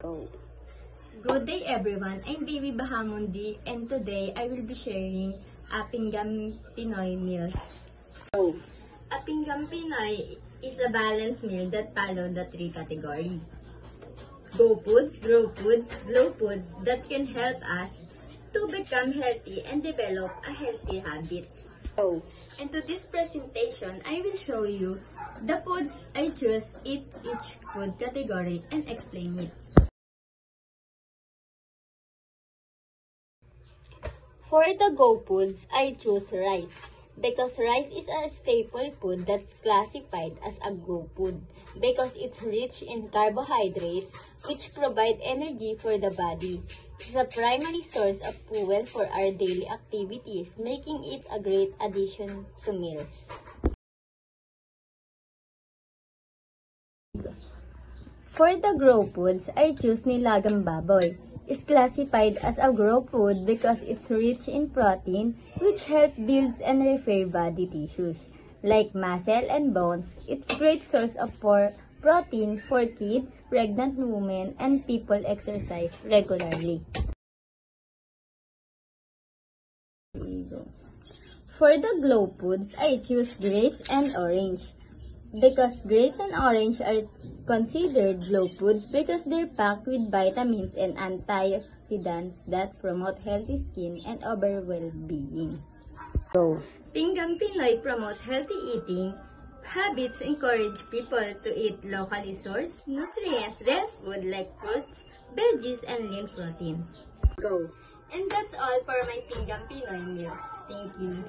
Go. Good day everyone, I'm Baby Bahamundi and today I will be sharing Apingam Pinoy meals. Go. Apingam Pinoy is a balanced meal that follow the three categories. Go foods, grow foods, glow foods that can help us to become healthy and develop a healthy habits. Go. And to this presentation, I will show you the foods I choose in each food category and explain it. For the go foods, I choose rice because rice is a staple food that's classified as a go food because it's rich in carbohydrates which provide energy for the body. It's a primary source of fuel for our daily activities, making it a great addition to meals. For the grow foods, I choose Nilagang Baboy. It's classified as a grow food because it's rich in protein which help build and repair body tissues. Like muscle and bones, it's great source of protein for kids, pregnant women, and people exercise regularly. For the glow foods, I choose grapes and orange. Because grapes and orange are considered glow foods because they're packed with vitamins and antioxidants that promote healthy skin and overall well-being. Go. Pingam Pinoy promotes healthy eating habits, encourage people to eat locally sourced, nutrients-dense food like fruits, veggies, and lean proteins. Go. And that's all for my Pingam Pinoy meals. Thank you.